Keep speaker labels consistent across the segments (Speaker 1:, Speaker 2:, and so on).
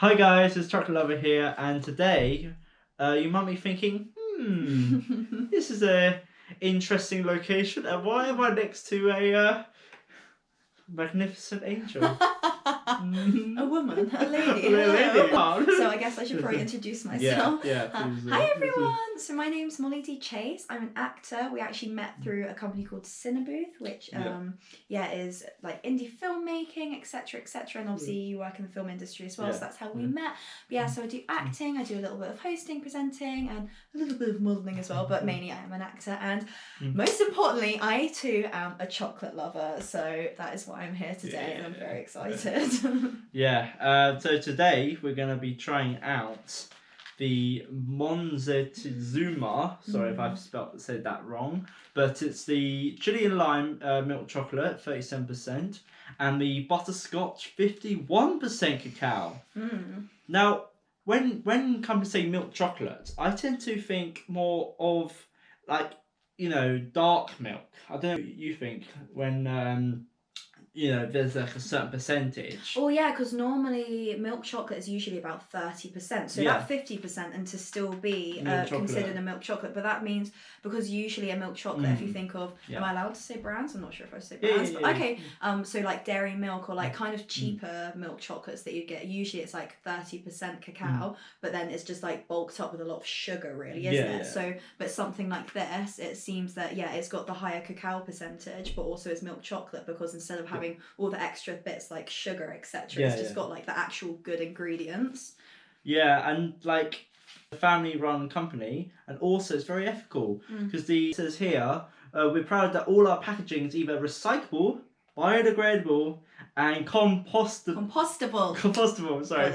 Speaker 1: Hi guys, it's Chocolate Lover here, and today you might be thinking, this is a interesting location, and why am I next to a magnificent angel?
Speaker 2: A woman, a lady.
Speaker 1: A lady.
Speaker 2: So I guess I should probably introduce myself. Hi everyone! So my name's Molly D. Chase. I'm an actor. We actually met through a company called Cinebooth, which is like indie filmmaking, etc., etc. And obviously you work in the film industry as well, so that's how we met. But yeah, so I do acting, I do a little bit of hosting, presenting, and a little bit of modelling as well, but mainly I am an actor. And most importantly, I too am a chocolate lover, so that is why I'm here today, and I'm very excited.
Speaker 1: So today we're going to be trying out the Montezuma. Sorry if I've said that wrong, but it's the chili and lime milk chocolate, 37%, and the butterscotch, 51% cacao. Now, when companies say milk chocolate, I tend to think more of dark milk. I don't know what you think when there's like a certain percentage.
Speaker 2: Oh yeah, because normally milk chocolate is usually about 30%. So that 50% and to still be considered a milk chocolate. But that means, because usually a milk chocolate, if you think of, am I allowed to say brands? I'm not sure if I say brands. Okay, so like dairy milk or like kind of cheaper milk chocolates that you get, usually it's like 30% cacao, but then it's just like bulked up with a lot of sugar really, isn't it? So, but something like this, it seems that, it's got the higher cacao percentage, but also it's milk chocolate because instead of having all the extra bits like sugar, etc. It's just got like the actual good ingredients. Yeah,
Speaker 1: and like a family-run company, and also it's very ethical because it says here, we're proud that all our packaging is either recyclable, biodegradable, and compostable. Sorry.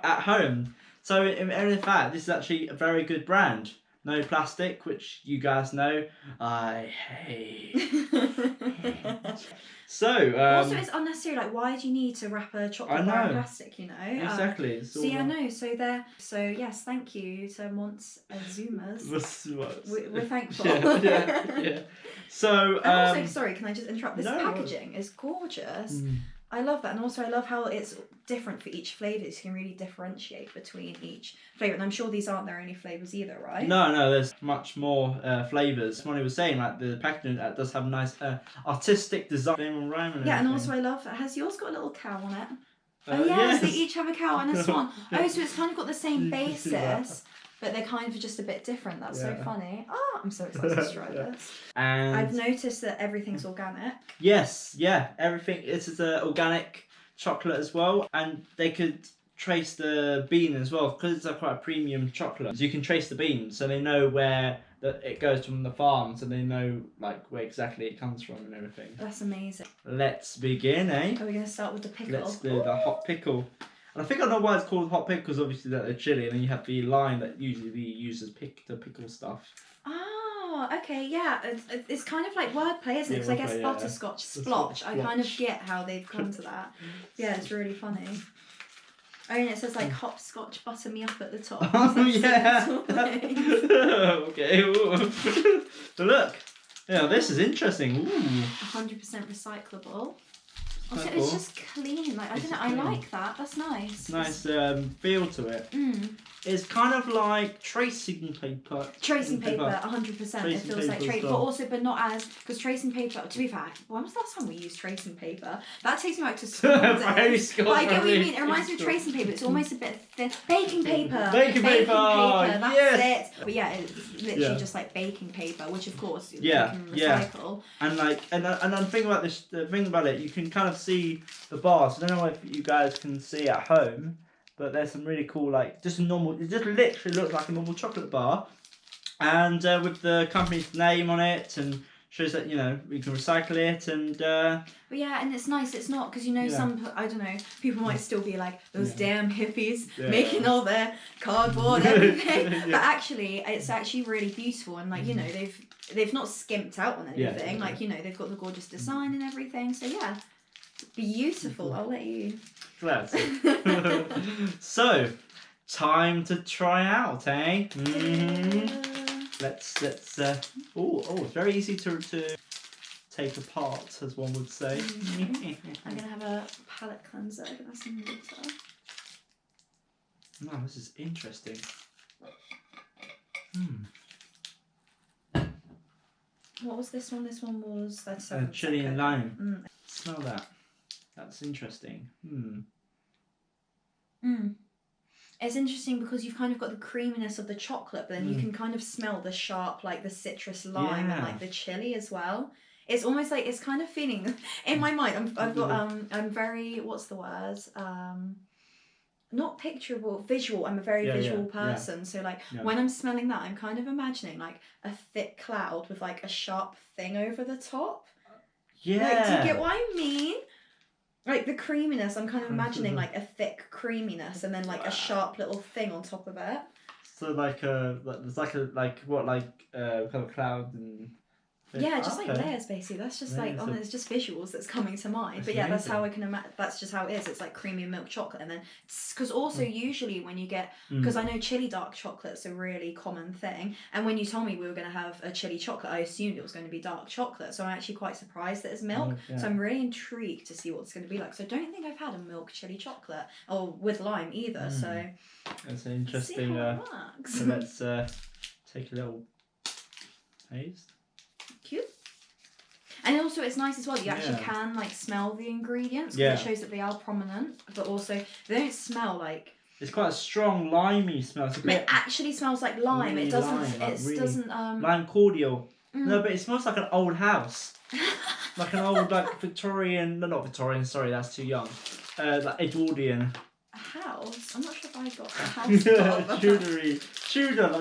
Speaker 1: at home. So in fact, this is actually a very good brand. No plastic, which you guys know I hate. So
Speaker 2: also it's unnecessary. Like, why do you need to wrap a chocolate bar in plastic?
Speaker 1: Exactly.
Speaker 2: So yes, thank you to Montezuma's. We're thankful.
Speaker 1: So
Speaker 2: and also, sorry, can I just interrupt? This packaging is gorgeous. I love that, and also I love how it's different for each flavour. So you can really differentiate between each flavour, and I'm sure these aren't their only flavours either, right?
Speaker 1: No, there's much more flavours. Molly was saying, like, the packaging does have nice artistic design.
Speaker 2: And also I love, has yours got a little cow on it? Yes, they each have a cow and a swan. So it's kind of got the same basis, but they're kind of just a bit different. That's so funny. Oh, I'm so excited to try this. And I've noticed that everything's organic.
Speaker 1: Yes, everything. This is organic chocolate as well, and they could trace the bean as well because it's quite a premium chocolate. So you can trace the bean, so they know where it goes from the farm, so they know like where exactly it comes from and everything.
Speaker 2: That's amazing. Let's
Speaker 1: begin, eh?
Speaker 2: Are we going to start with the pickle?
Speaker 1: Let's do the hot pickle. And I think I know why it's called hot pickle, because obviously that they're chili, and then you have the lime that usually we use to pickle stuff.
Speaker 2: Oh, okay, yeah. It's kind of like wordplay, isn't it? Because I guess butterscotch, splotch. I kind of get how they've come to that. Yeah, it's really funny. Oh, and it says like hopscotch, butter me up at the top.
Speaker 1: Oh, yeah. Okay. So look. Yeah, this is interesting.
Speaker 2: 100% recyclable. Also, it's just clean. Like, I don't know. I like that. That's nice.
Speaker 1: Nice feel to it. It's kind of like tracing paper.
Speaker 2: 100%. It feels like tracing, but not as, because tracing paper. To be fair, when was the last time we used tracing paper? That takes me back to school days. But I get what you mean. It reminds me of tracing paper. It's almost a bit thin. Baking paper.
Speaker 1: Baking paper.
Speaker 2: That's it. But yeah, it's literally just like baking paper, which of course you can recycle.
Speaker 1: And I'm thinking about this. The thing about it, you can kind of see the bars. I don't know if you guys can see at home, but there's some really cool, like, just a normal, it just literally looks like a normal chocolate bar, and with the company's name on it, and shows that, we can recycle it, and
Speaker 2: but yeah, and it's nice. It's not, because some, I don't know, people might still be like, those damn hippies making all their cardboard everything. But actually, it's actually really beautiful, and like, they've not skimped out on anything. Like, they've got the gorgeous design and everything. So yeah, beautiful. I'll let you.
Speaker 1: Glad. So, time to try out, eh? Let's. It's very easy to take apart, as one would say.
Speaker 2: I'm gonna have a palate cleanser. I'm gonna have some water.
Speaker 1: Oh, this is interesting.
Speaker 2: What was this one? This one was
Speaker 1: chili and lime. Smell that. That's interesting.
Speaker 2: It's interesting because you've kind of got the creaminess of the chocolate, but then you can kind of smell the sharp, like the citrus lime and like the chili as well. It's almost like it's kind of feeling in my mind. I'm very, what's the word? Not picturable, visual. I'm a very visual person. Yeah. So like when I'm smelling that, I'm kind of imagining like a thick cloud with like a sharp thing over the top.
Speaker 1: Yeah.
Speaker 2: Like, do you get what I mean? Like the creaminess, I'm kind of imagining like a thick creaminess and then like a sharp little thing on top of it.
Speaker 1: So there's like kind of cloud and.
Speaker 2: Yeah, just like layers basically. That's just like it's just visuals that's coming to mind. But yeah, that's how I can imagine. That's just how it is. It's like creamy milk chocolate, and then because also usually when you get because I know chili dark chocolate's a really common thing, and when you told me we were going to have a chili chocolate, I assumed it was going to be dark chocolate. So I'm actually quite surprised that it's milk. So I'm really intrigued to see what it's going to be like. So I don't think I've had a milk chili chocolate or with lime either. So
Speaker 1: that's an interesting.
Speaker 2: See how it works.
Speaker 1: So let's take a little taste.
Speaker 2: Cute. And also it's nice as well that you actually can like smell the ingredients because it shows that they are prominent, but also they don't smell like
Speaker 1: it's quite a strong limey smell.
Speaker 2: It actually smells like lime. Really it doesn't doesn't
Speaker 1: lime cordial. No, but it smells like an old house. Like an old like Victorian, not Victorian, sorry, that's too young. Like Edwardian.
Speaker 2: A house? I'm not sure if I got the house.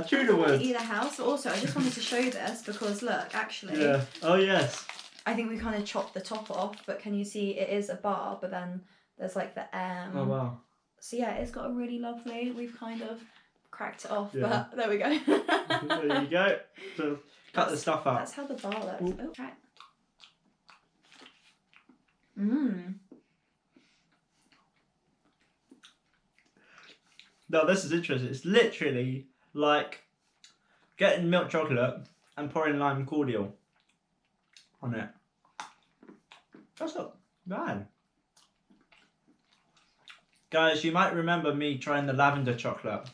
Speaker 1: Tudor words.
Speaker 2: Either house. Also, I just wanted to show this because look, actually.
Speaker 1: Yeah. Oh yes.
Speaker 2: I think we kind of chopped the top off, but can you see it is a bar, but then there's like the M.
Speaker 1: Oh wow.
Speaker 2: So yeah, it's got a really lovely. We've kind of cracked it off, but there we go.
Speaker 1: There you go. So cut the stuff out.
Speaker 2: That's how the bar looks.
Speaker 1: Ooh.
Speaker 2: Oh, right.
Speaker 1: No, this is interesting. It's literally like getting milk chocolate and pouring lime cordial on it. That's not bad. Guys, you might remember me trying the lavender chocolate.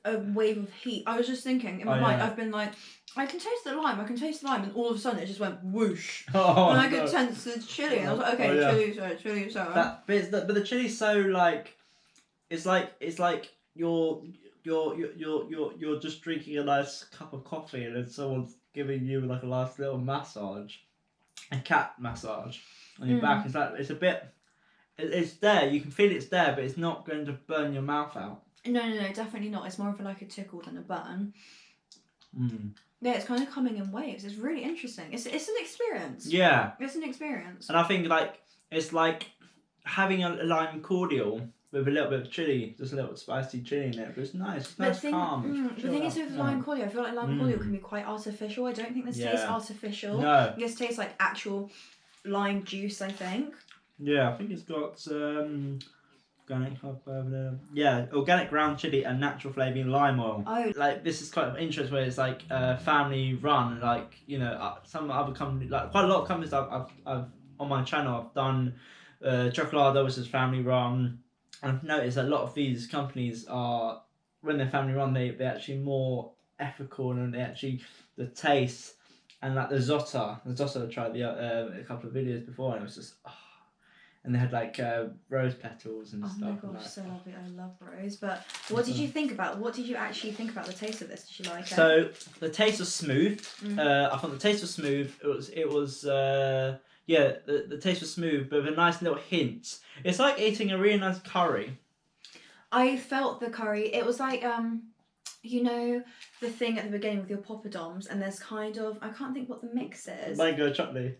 Speaker 2: A wave of heat. I was just thinking in my mind, I've been like, I can taste the lime, and all of a sudden it just went whoosh. And I could sense the chili, and I was like, okay, chili sour.
Speaker 1: But the chili's so like, it's like you're just drinking a nice cup of coffee and then someone's giving you like a last little massage, a cat massage on your back. It's like it's a bit, it's there. You can feel it's there, but it's not going to burn your mouth out.
Speaker 2: No, definitely not. It's more of like a tickle than a burn. Yeah, it's kind of coming in waves. It's really interesting. It's an experience.
Speaker 1: Yeah.
Speaker 2: It's an experience.
Speaker 1: And I think like it's like having a lime cordial with a little bit of chili, just a little spicy chili in it, but it's nice. It's nice, calm.
Speaker 2: The thing is with lime cordial, I feel like lime cordial can be quite artificial. I don't think this tastes artificial.
Speaker 1: No.
Speaker 2: This tastes like actual lime juice, I think.
Speaker 1: Yeah, I think it's got organic ground chili and natural flavouring lime oil.
Speaker 2: Oh.
Speaker 1: Like this is quite interesting where it's like family run, like some other companies, like quite a lot of companies I've on my channel I've done Chocolado, which is family run. And I've noticed that a lot of these companies are, when they're family run, they're actually more ethical and they actually, the taste, and like the Zotta I tried a couple of videos before and it was just, and they had like rose petals and stuff.
Speaker 2: Oh my gosh, so lovely. I love rose. But what did you actually think about the taste of this? Did you like it?
Speaker 1: So the taste was smooth. I thought the taste was smooth. It was the taste was smooth, but with a nice little hint. It's like eating a really nice curry. I
Speaker 2: felt the curry. It was like the thing at the beginning with your poppadoms, and there's kind of, I can't think what the mix is.
Speaker 1: Mango chutney.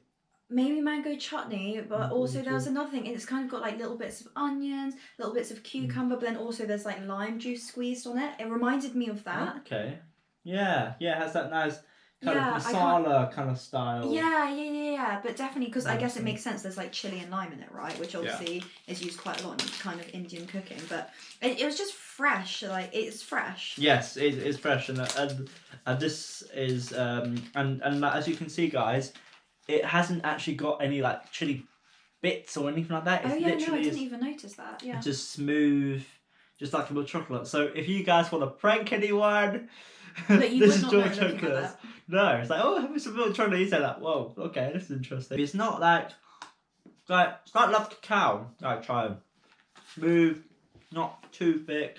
Speaker 2: Maybe mango chutney, but also there was another thing. It's kind of got like little bits of onions, little bits of cucumber, but then also there's like lime juice squeezed on it. It reminded me of that.
Speaker 1: Okay. Yeah, it has that nice kind of masala kind of style.
Speaker 2: Yeah. But definitely, because I guess it makes sense. There's like chili and lime in it, right? Which obviously is used quite a lot in kind of Indian cooking. But it was just fresh. Like it's fresh. Yes,
Speaker 1: it is fresh, and this is and as you can see, guys, it hasn't actually got any like chili bits or anything like that. It's
Speaker 2: oh yeah,
Speaker 1: literally
Speaker 2: no, I didn't even notice that. Yeah.
Speaker 1: just smooth, just like a milk chocolate. So if you guys want to prank anyone,
Speaker 2: But you
Speaker 1: this
Speaker 2: would
Speaker 1: is
Speaker 2: not
Speaker 1: your
Speaker 2: know looking at
Speaker 1: chocolate.
Speaker 2: that.
Speaker 1: No, it's like, oh, having some milk chocolate. You say like, whoa, okay, this is interesting. It's not like it's like love cacao. Like try it. Smooth, not too thick.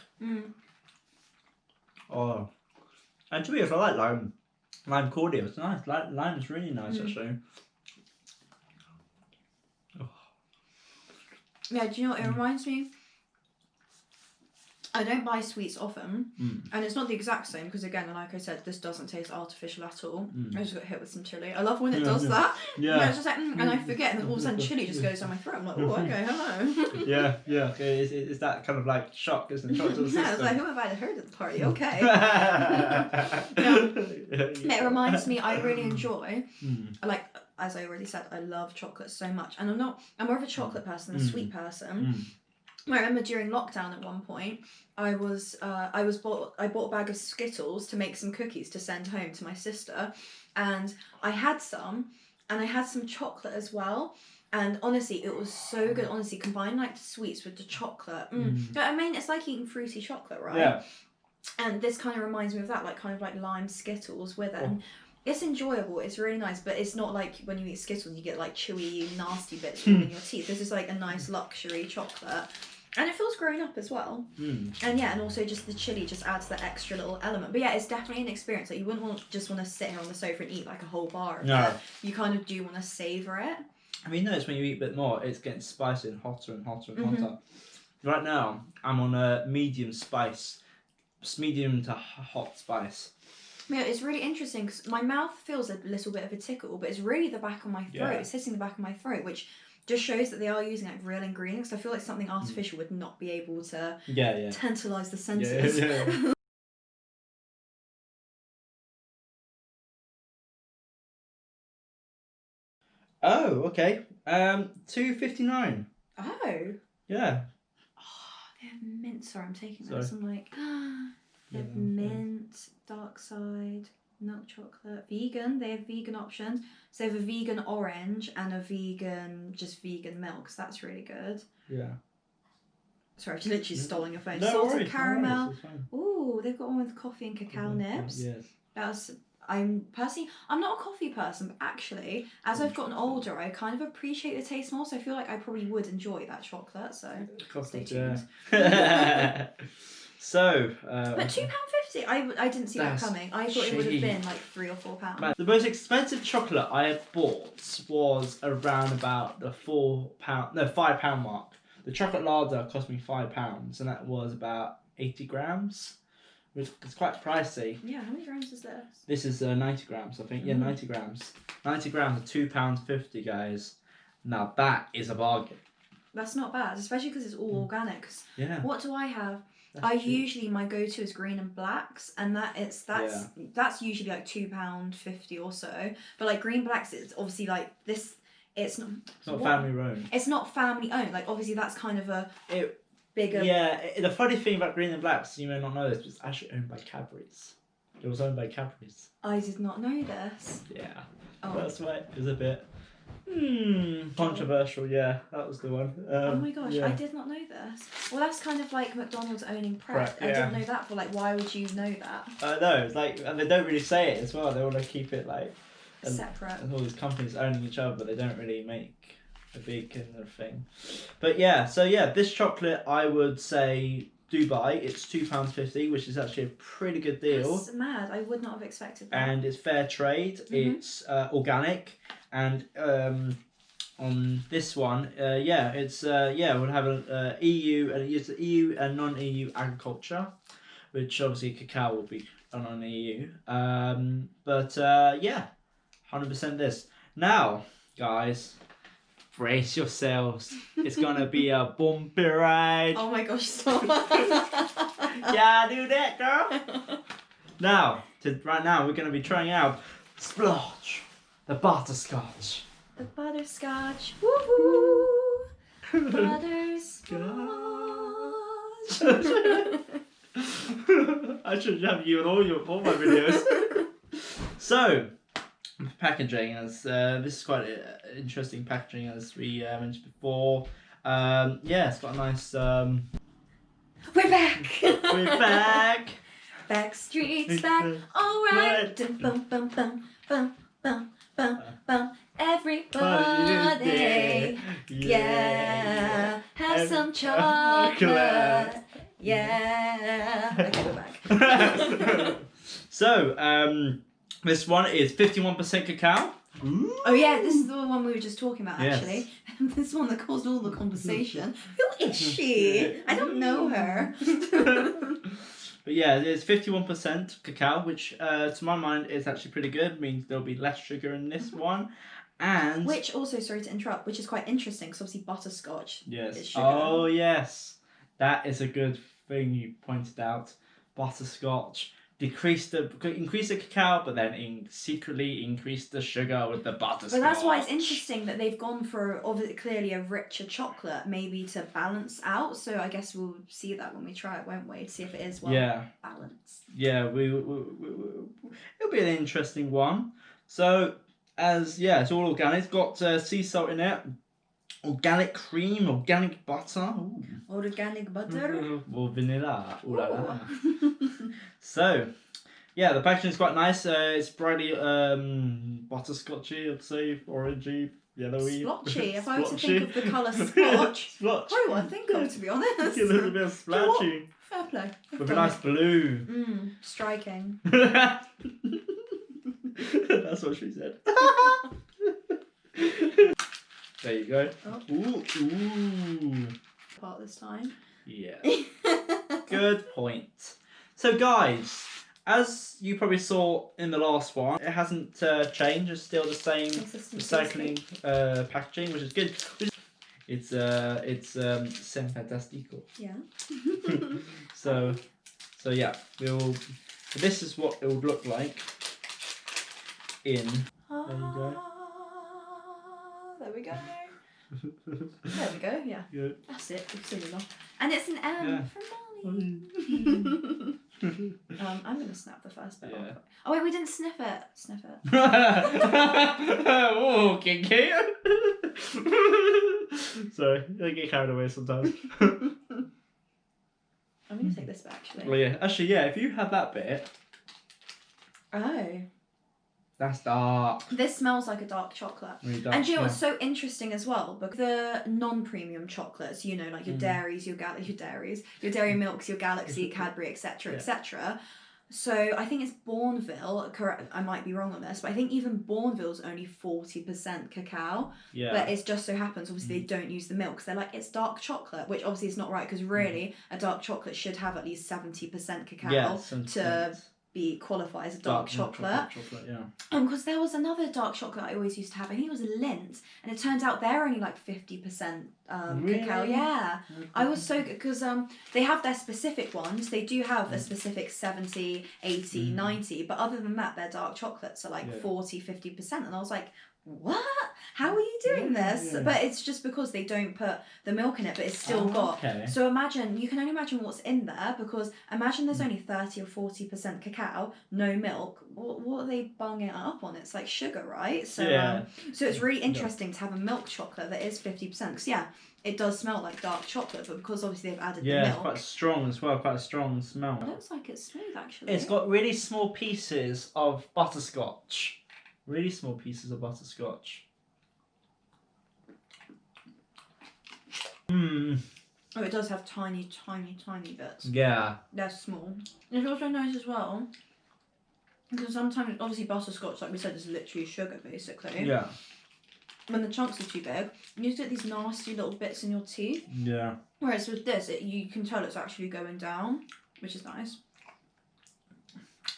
Speaker 1: Oh, and to be honest, I like lime cordial. It's nice. Lime is really nice actually. Oh.
Speaker 2: Yeah, do you know what it reminds me? I don't buy sweets often, and it's not the exact same because again, like I said, this doesn't taste artificial at all. I just got hit with some chili. I love when it does that. Yeah. It's just like, and I forget, and then all of a sudden chili just goes down my throat. I'm like, oh, okay, hello. yeah.
Speaker 1: It's that kind of like shock, isn't it? Shock to the system.
Speaker 2: I was like, who have I heard at the party? Okay. It reminds me, I really enjoy, like, as I already said, I love chocolate so much, and I'm more of a chocolate person than a sweet person. I remember during lockdown at one point, I bought a bag of Skittles to make some cookies to send home to my sister, and I had some, and I had some chocolate as well, and honestly, it was so good. Honestly, combine like the sweets with the chocolate. I mean, it's like eating fruity chocolate, right? Yeah. And this kind of reminds me of that, like kind of like lime Skittles with it. And it's enjoyable. It's really nice, but it's not like when you eat Skittles, you get like chewy, nasty bits in your teeth. This is like a nice luxury chocolate. And it feels grown up as well. And yeah, and also just the chili just adds that extra little element. But yeah, it's definitely an experience. Like you wouldn't just want to sit here on the sofa and eat like a whole bar of it. You kind of do want to savour it. I
Speaker 1: mean, notice when you eat a bit more, it's getting spicier and hotter and hotter and hotter. Right now, I'm on a medium to hot spice.
Speaker 2: Yeah, it's really interesting because my mouth feels a little bit of a tickle, but it's really the back of my throat. Yeah. It's hitting the back of my throat, which just shows that they are using like real ingredients. I feel like something artificial would not be able to tantalise the senses. Yeah.
Speaker 1: Oh, okay. $2.59.
Speaker 2: Oh.
Speaker 1: Yeah.
Speaker 2: Oh, they have mint. Sorry, I'm taking this. I'm like, they have mint, dark side, milk chocolate, vegan. They have vegan options. So they have a vegan orange and a vegan milk. So that's really good.
Speaker 1: Yeah.
Speaker 2: Sorry, I've literally stolen your phone.
Speaker 1: No
Speaker 2: Salted
Speaker 1: worries,
Speaker 2: caramel. Ooh, they've got one with coffee and cacao nibs.
Speaker 1: Yes.
Speaker 2: I'm not a coffee person, but actually, as I've gotten older, I kind of appreciate the taste more. So I feel like I probably would enjoy that chocolate. So stay tuned.
Speaker 1: So,
Speaker 2: but £2.50, I didn't see that coming. I thought it would have been like £3 or £4.
Speaker 1: The most expensive chocolate I had bought was around about the £5 mark. The chocolate larder cost me £5, and that was about 80 grams. It's quite pricey.
Speaker 2: Yeah, how many grams is this?
Speaker 1: This is 90 grams, I think. Yeah, 90 grams. 90 grams are £2.50, guys. Now that is a bargain.
Speaker 2: That's not bad, especially because it's all organic.
Speaker 1: Yeah.
Speaker 2: What do I have? Usually my go-to is green and blacks, and that's usually like £2.50 or so. But like green blacks, it's obviously like this. It's not
Speaker 1: family owned.
Speaker 2: It's not family owned. Like obviously that's kind of bigger.
Speaker 1: Yeah, the funny thing about green and blacks, you may not know this, but it's actually owned by Cadbury's. It was owned by Cadbury's.
Speaker 2: I did not know this.
Speaker 1: Yeah. Oh. That's why it was a bit controversial. Yeah, that was the one.
Speaker 2: Oh my gosh, I did not know this. Well, that's kind of like McDonald's owning Pret. I didn't know that. For like, why would you know that?
Speaker 1: No, it's like, and they don't really say it as well. They want to keep it like
Speaker 2: separate.
Speaker 1: And all these companies owning each other, but they don't really make a big kind of thing. But yeah, so yeah, this chocolate I would say do buy. It's £2.50, which is actually a pretty good deal.
Speaker 2: That's mad. I would not have expected that.
Speaker 1: And it's fair trade. It's organic, and on this one, it's we'll have an EU, and it's EU and non-EU agriculture, which obviously cacao will be non-EU. But 100% this. Now, guys, brace yourselves. It's gonna be a bumpy ride.
Speaker 2: Oh my gosh, stop.
Speaker 1: Yeah, do that, girl. Now, right now, we're gonna be trying out Splotch, the butterscotch.
Speaker 2: The butterscotch. Woohoo! Butterscotch.
Speaker 1: I should have you in all my videos. So, packaging, as this is quite interesting packaging, as we mentioned before. Yeah, it's got a nice.
Speaker 2: We're back.
Speaker 1: We're back.
Speaker 2: Backstreet's back. All right. Bum bum bum bum bum bum bum. Everybody, yeah, have some chocolate. Yeah. Okay, we're back.
Speaker 1: So, this one is 51% cacao. Ooh.
Speaker 2: Oh yeah, this is the one we were just talking about actually. Yes. This one that caused all the conversation. Who is she? I don't know her.
Speaker 1: But yeah, it's 51% cacao, which to my mind is actually pretty good. It means there'll be less sugar in this one. And
Speaker 2: which also, sorry to interrupt, which is quite interesting because obviously butterscotch is sugar.
Speaker 1: Oh yes, that is a good thing you pointed out. Butterscotch increase the cacao, but then secretly increase the sugar with the butterscotch.
Speaker 2: But that's why it's interesting that they've gone for clearly a richer chocolate, maybe to balance out. So I guess we'll see that when we try it, won't we? To see if it is balanced.
Speaker 1: Yeah, it'll be an interesting one. So. It's all organic. It's got sea salt in it, organic cream, organic butter. Ooh.
Speaker 2: Organic butter?
Speaker 1: Or vanilla. Ooh la la. So, yeah, the packaging is quite nice. It's brightly butterscotchy, I'd say, orangey, yellowy.
Speaker 2: Splotchy. If I were to think of the colour splotch, probably what I think of, to be honest.
Speaker 1: A little bit of splatchy.
Speaker 2: Fair play.
Speaker 1: With a nice blue.
Speaker 2: Striking.
Speaker 1: That's what she said. There you go.
Speaker 2: Oh.
Speaker 1: Ooh.
Speaker 2: Part this time.
Speaker 1: Yeah. Good point. So guys, as you probably saw in the last one, it hasn't changed. It's still the same recycling packaging, which is good. It's sem fantastico.
Speaker 2: Yeah.
Speaker 1: So yeah, this is what it would look like. There you go.
Speaker 2: There we go. There we go, yeah.
Speaker 1: Good.
Speaker 2: That's it, we've seen enough. And it's an M from Molly. I'm going to snap the first bit off. Oh wait, we didn't sniff it. Sniff it.
Speaker 1: Oh, kinky. Sorry, I get carried away sometimes.
Speaker 2: I'm going to take this bit actually.
Speaker 1: Well, yeah. Actually, yeah, if you have that bit.
Speaker 2: Oh.
Speaker 1: That's dark.
Speaker 2: This smells like a dark chocolate.
Speaker 1: Really dark,
Speaker 2: and do you know what's so interesting as well? Because the non-premium chocolates, you know, like your dairies, your dairy milks, your Galaxy, Cadbury, etc., etc. So I think it's Bourneville. Correct. I might be wrong on this, but I think even Bourneville's only 40% cacao. Yeah. But it just so happens, obviously, they don't use the milk. Because they're like, it's dark chocolate, which obviously is not right. Because really, a dark chocolate should have at least 70% cacao to be qualified as a dark chocolate. Because there was another dark chocolate I always used to have. I think it was Lindt, and it turns out they're only like 50% cacao. Yeah, I was so good because they have their specific ones. They do have a specific 70, 80, 90, but other than that, their dark chocolates are like 40, 50%, and I was like, what? How are you doing this? Yeah. But it's just because they don't put the milk in it, but it's still got. Okay. So you can only imagine what's in there, because imagine there's only 30 or 40% cacao, no milk. What are they bunging it up on? It's like sugar, right? So so it's really interesting to have a milk chocolate that is 50%. Because it does smell like dark chocolate, but because obviously they've added the milk. Yeah, it's quite strong as well, quite a strong smell. It looks like it's smooth actually. It's got really small pieces of butterscotch. Really small pieces of butterscotch. Oh, it does have tiny, tiny, tiny bits. Yeah. They're small. It's also nice as well, because sometimes, obviously, butterscotch, like we said, is literally sugar, basically. Yeah. When the chunks are too big, you just get these nasty little bits in your teeth. Yeah. Whereas with this, you can tell it's actually going down, which is nice.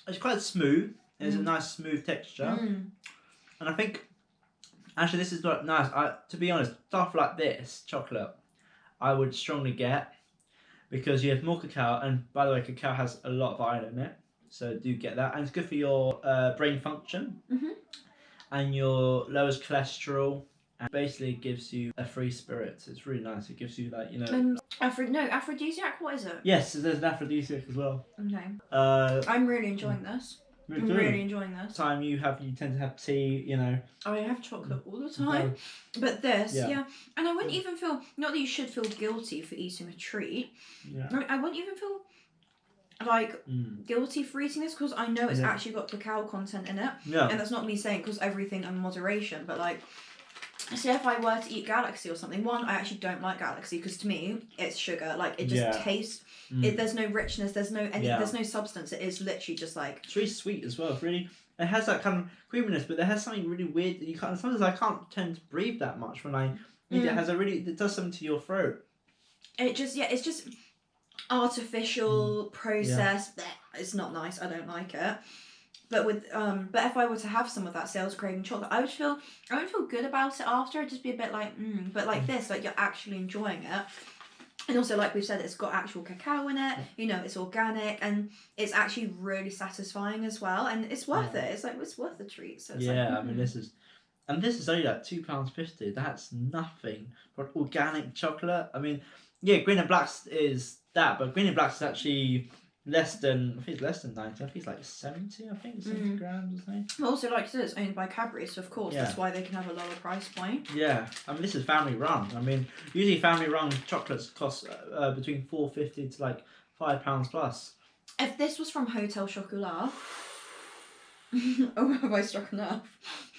Speaker 2: It's quite smooth. It's a nice smooth texture. And I think, actually this is not nice. To be honest, stuff like this, chocolate, I would strongly get, because you have more cacao, and by the way, cacao has a lot of iron in it, so do get that. And it's good for your brain function, and your lowers cholesterol, and basically gives you a free spirit. It's really nice. It gives you, like, you know... aphrodisiac, what is it? Yes, there's an aphrodisiac as well. Okay. I'm really enjoying this. I'm really enjoying this.
Speaker 1: You tend to have tea, you know.
Speaker 2: I have chocolate all the time. But this, yeah. And I wouldn't even feel, not that you should feel guilty for eating a treat.
Speaker 1: Yeah.
Speaker 2: I wouldn't even feel like guilty for eating this because I know it's actually got cacao content in it.
Speaker 1: Yeah.
Speaker 2: And that's not me saying because everything in moderation, but like, say if I were to eat Galaxy or something, one, I actually don't like Galaxy because to me it's sugar. Like it just tastes. There's no richness. There's no There's no substance. It is literally just like.
Speaker 1: It's really sweet as well. It's really. It has that kind of creaminess, but it has something really weird that you can't. Sometimes I can't tend to breathe that much when I eat it. It has it does something to your throat.
Speaker 2: It just it's just artificial processed. It's not nice. I don't like it. But with but if I were to have some of that sales craving chocolate, I would feel good about it after. I'd just be a bit like but like this, like you're actually enjoying it. And also, like we've said, it's got actual cacao in it. You know, it's organic and it's actually really satisfying as well. And it's worth it. It's like it's worth the treat. So it's
Speaker 1: I mean, this is only like £2.50. That's nothing for organic chocolate. I mean, Green and Black's is that, but Green and Black's is actually less than 90. I think it's like 70. I think 70 grams or something.
Speaker 2: Well, also, like I said, it's owned by Cadbury, so of course that's why they can have a lower price point.
Speaker 1: Yeah, I mean this is family run. I mean usually family run chocolates cost between £4.50 to like £5 plus.
Speaker 2: If this was from Hotel Chocolat. Oh, have I struck a nerve?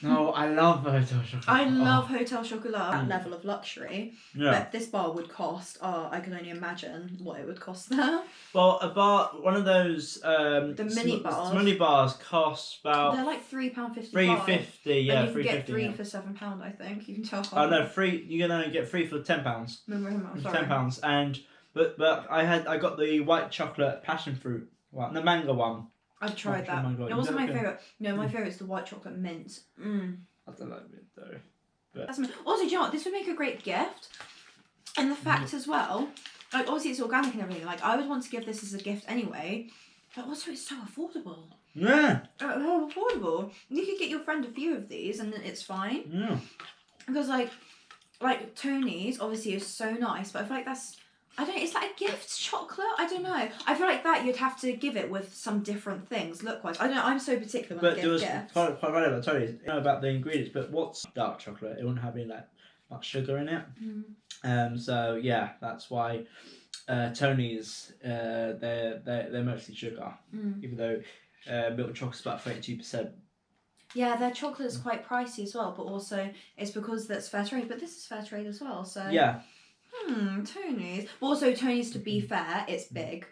Speaker 1: No, I love Hotel Chocolat.
Speaker 2: I love Hotel Chocolat. That level of luxury. Yeah. But this bar would cost, I can only imagine what it would cost there.
Speaker 1: Well, a bar, one of those...
Speaker 2: the mini bars.
Speaker 1: Mini bars cost about...
Speaker 2: They're like £3.50.
Speaker 1: £3.50, yeah.
Speaker 2: And you can get three for £7, I think. You can tell.
Speaker 1: Oh, no, you can only get three for £10.
Speaker 2: Sorry.
Speaker 1: £10. And, but I got the white chocolate passion fruit one, the mango one.
Speaker 2: I've tried that. It wasn't my favourite. No, my favourite's the white chocolate mint.
Speaker 1: I don't like mint though. But...
Speaker 2: Also, do you know what? This would make a great gift. And the fact as well, like obviously it's organic and everything. Like I would want to give this as a gift anyway. But also it's so affordable.
Speaker 1: Yeah.
Speaker 2: How affordable. You could get your friend a few of these and it's fine.
Speaker 1: Yeah.
Speaker 2: Because like Tony's obviously is so nice, but I feel like it's like a gift chocolate. I don't know. I feel like that you'd have to give it with some different things, look-wise. I don't know. I'm so particular when I give gifts.
Speaker 1: Quite right about Tony's. You know about the ingredients, but what's dark chocolate? It wouldn't have any like much sugar in it. So yeah, that's why Tony's they're mostly sugar, even though milk chocolate's about 32%.
Speaker 2: Yeah, their chocolate is quite pricey as well, but also it's because that's fair trade. But this is fair trade as well, so
Speaker 1: yeah.
Speaker 2: Tony's. But also Tony's, to be fair, it's big.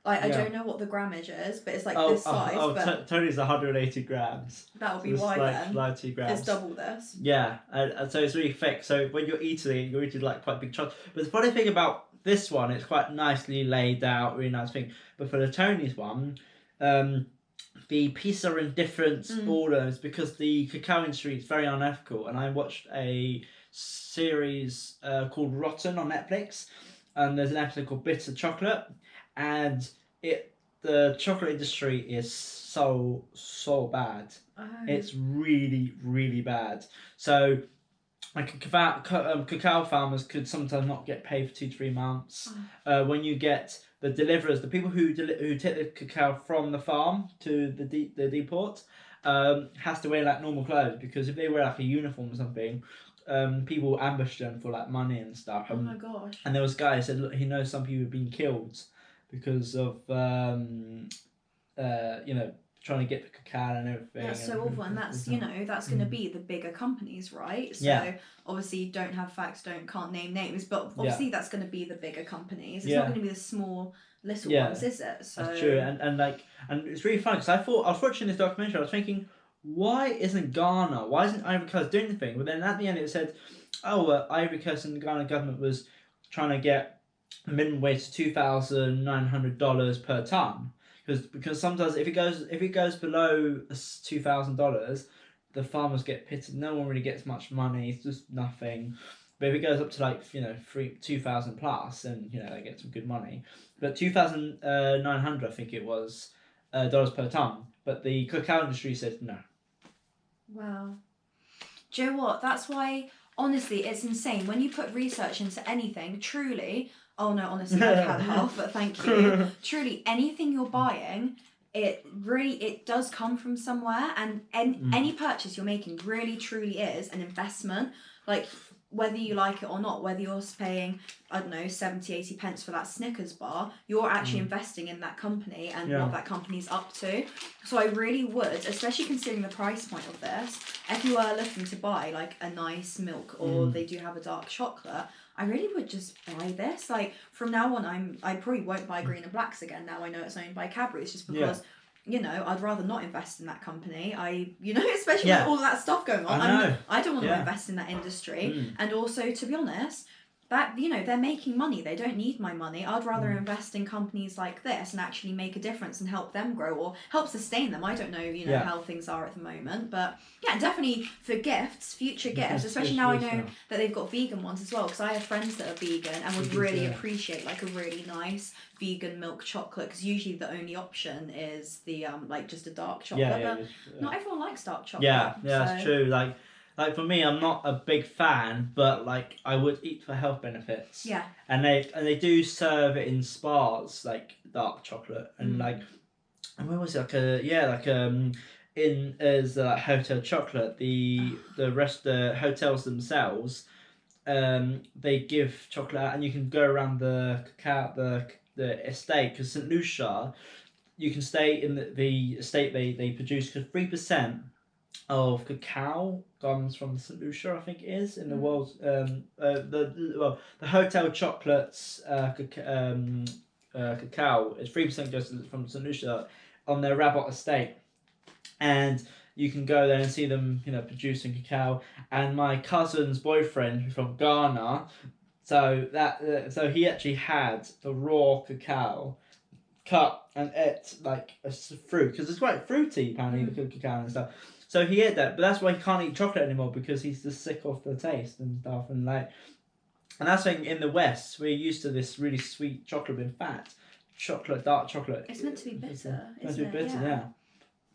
Speaker 2: Like I don't know what the grammage is, but it's like this size. But
Speaker 1: Tony's 180 grams.
Speaker 2: That would be why then.
Speaker 1: Like 2 grams.
Speaker 2: It's double this.
Speaker 1: Yeah, and so it's really thick. So when you're eating like quite big chunks. But the funny thing about this one, it's quite nicely laid out, really nice thing. But for the Tony's one, the pieces are in different orders because the cacao industry is very unethical. And I watched a series called Rotten on Netflix, and there's an episode called Bitter Chocolate, and the chocolate industry is so bad. It's really, really bad. So like cacao farmers could sometimes not get paid for 2 to 3 months. When you get the deliverers, the people who take the cacao from the farm to the depot, has to wear like normal clothes, because if they wear like a uniform or something, people ambush them for like money and stuff.
Speaker 2: Oh my gosh!
Speaker 1: And there was a guy who said, look, he knows some people have been killed because of trying to get the cacao and everything.
Speaker 2: That's so awful, and that's that's going to be the bigger companies, right? So obviously you don't have facts, can't name names, but obviously that's going to be the bigger companies. It's not going to be the small little ones, is it? So
Speaker 1: that's true, and it's really fun because I was watching this documentary. I was thinking, why isn't Ivory Coast doing anything? But then at the end it said, Ivory Coast and the Ghana government was trying to get a minimum wage to $2,900 per ton. Because sometimes if it goes below $2,000, the farmers get pitted. No one really gets much money. It's just nothing. But if it goes up to like 2,000 plus, then they get some good money. But 2,900, I think it was, dollars per ton. But the cacao industry said no.
Speaker 2: Wow. Do you know what? That's why, honestly, it's insane. When you put research into anything, truly... Oh no, honestly, I've had half, but thank you. Truly, anything you're buying, it does come from somewhere, and any purchase you're making really truly is an investment. Like, whether you like it or not, whether you're paying, I don't know, 70-80 pence for that Snickers bar, you're actually investing in that company and what that company's up to. So I really would, especially considering the price point of this, if you are looking to buy like a nice milk, or they do have a dark chocolate, I really would just buy this. Like, from now on, I probably won't buy Green and Blacks again. Now I know it's owned by Cadbury's, just because you know, I'd rather not invest in that company. Especially with all that stuff going on. I don't want to invest in that industry. And also, to be honest, that, you know, they're making money. They don't need my money. I'd rather invest in companies like this and actually make a difference and help them grow, or help sustain them. I don't know, you know, how things are at the moment. But yeah, definitely for gifts, future gifts, especially now I know that they've got vegan ones as well, because I have friends that are vegan and would really appreciate like a really nice vegan milk chocolate, because usually the only option is the like just a dark chocolate. Not everyone likes dark chocolate.
Speaker 1: That's true. Like for me, I'm not a big fan, but like I would eat for health benefits.
Speaker 2: Yeah.
Speaker 1: And they do serve it in spas, like dark chocolate, and like, and where was it? In as hotel chocolate, the hotels themselves, they give chocolate out, and you can go around the cacao, the estate, because St. Lucia, you can stay in the estate they produce, because 3% of cacao comes from St. Lucia, I think it is, in the world. The hotel chocolates cacao is 3% goes from St. Lucia on their Rabat estate, and you can go there and see them, you know, producing cacao. And my cousin's boyfriend, who's from Ghana, so he actually had the raw cacao cut and ate like a fruit, because it's quite fruity apparently, the cacao and stuff. So he ate that, but that's why he can't eat chocolate anymore, because he's just sick of the taste and stuff. And that's why in the West we're used to this really sweet chocolate with fat, dark chocolate.
Speaker 2: It's meant to be bitter.
Speaker 1: It's meant to be bitter, yeah.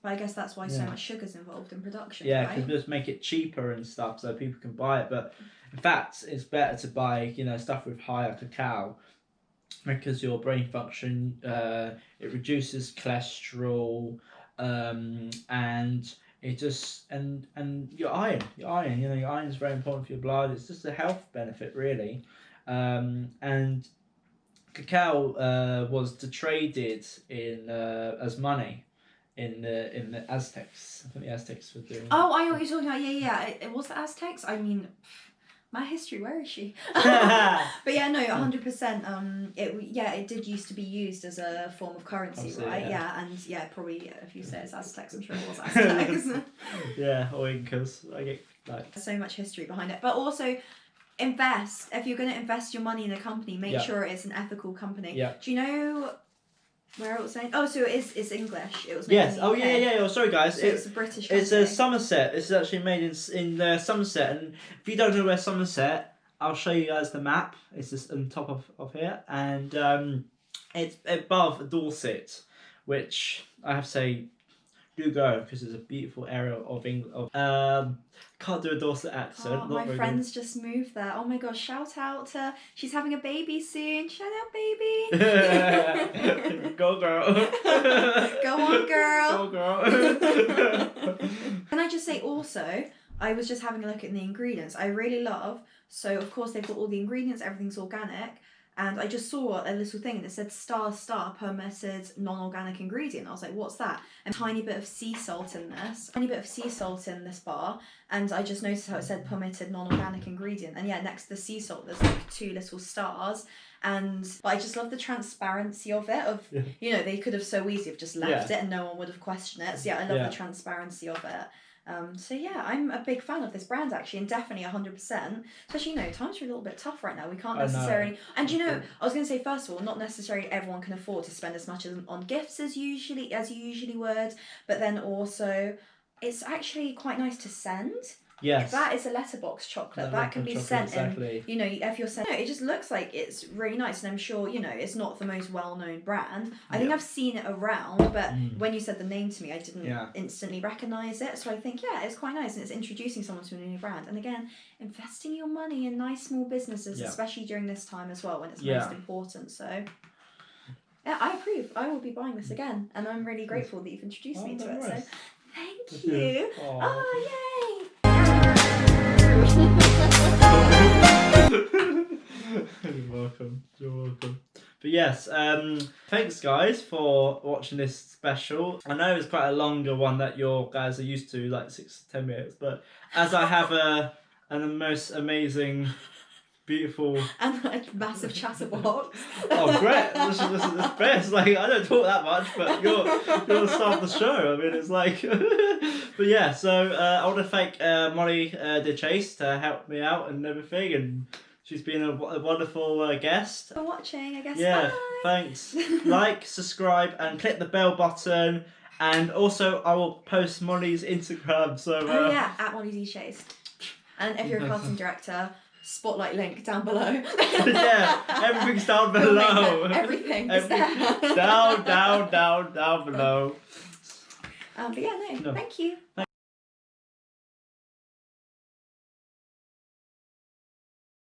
Speaker 2: But I guess that's why so much sugar's involved in production.
Speaker 1: Yeah, because we just make it cheaper and stuff so people can buy it. But in fact, it's better to buy, you know, stuff with higher cacao, because your brain function, it reduces cholesterol, and it just and your iron, you know, your iron is very important for your blood. It's just a health benefit, really. And cacao was traded in as money in the Aztecs. I think the Aztecs were doing.
Speaker 2: Oh, I know what you're talking about. Yeah. It was the Aztecs. I mean, my history, where is she? But yeah, no, 100%. It did used to be used as a form of currency, right? Yeah, and probably if you say it's Aztecs, I'm sure it was Aztecs.
Speaker 1: Or Incas. I get like
Speaker 2: so much history behind it, but also invest. If you're going to invest your money in a company, make sure it's an ethical company. Yeah. Do you know where it was saying? Oh, so it's English. It was made in the UK.
Speaker 1: Oh, sorry guys.
Speaker 2: So it's a British company.
Speaker 1: It's a Somerset. It's actually made in Somerset. And if you don't know where Somerset, I'll show you guys the map. It's just on top of here, and it's above Dorset, which I have to say, do go, because it's a beautiful area of England. Can't do a Dorset accent.
Speaker 2: Oh, my friends just moved there. Oh my gosh! Shout out to, she's having a baby soon. Shout out, baby.
Speaker 1: Go girl.
Speaker 2: Go on, girl.
Speaker 1: Go girl.
Speaker 2: Can I just say also, I was just having a look at the ingredients. I really love. So of course they've got all the ingredients. Everything's organic. And I just saw a little thing that said star permitted non-organic ingredient. I was like, what's that? And a tiny bit of sea salt in this bar. And I just noticed how it said permitted non-organic ingredient. And yeah, next to the sea salt, there's like 2 little stars. But I just love the transparency of it. You know, they could have so easily have just left it and no one would have questioned it. So yeah, I love the transparency of it. So yeah, I'm a big fan of this brand actually, and definitely 100%. Especially, you know, times are a little bit tough right now. We can't necessarily, and you know, I was going to say first of all, not necessarily everyone can afford to spend as much on gifts as you usually would, but then also, it's actually quite nice to send. Yes. That is a letterbox chocolate. That can be sent in, you know, if you're sending, it just looks like it's really nice, and I'm sure, you know, it's not the most well-known brand. I think I've seen it around, but when you said the name to me, I didn't instantly recognise it. So I think, it's quite nice, and it's introducing someone to a new brand. And again, investing your money in nice small businesses, especially during this time as well, when it's most important. So Yeah, I approve. I will be buying this again, and I'm really grateful that you've introduced me to it. So, thank you. Oh, yay!
Speaker 1: You're welcome. You're welcome. But yes, thanks guys for watching this special. I know it's quite a longer one that you guys are used to, like 6 to 10 minutes. But as I have a most amazing, beautiful
Speaker 2: and a massive chatterbox.
Speaker 1: Oh, great! This is best. Like I don't talk that much, but you're the star of the show. I mean, it's like, but yeah. So I want to thank Molly De Chase to help me out and everything, and she's been a wonderful guest.
Speaker 2: For watching, I guess.
Speaker 1: Yeah,
Speaker 2: Bye.
Speaker 1: thanks. Like, subscribe, and click the bell button. And also, I will post Molly's Instagram. So
Speaker 2: oh yeah, at Molly De Chase. And if you're a casting director. Spotlight link down below.
Speaker 1: Yeah, everything's down below.
Speaker 2: Everything is there.
Speaker 1: Down below.
Speaker 2: But yeah, no, thank you.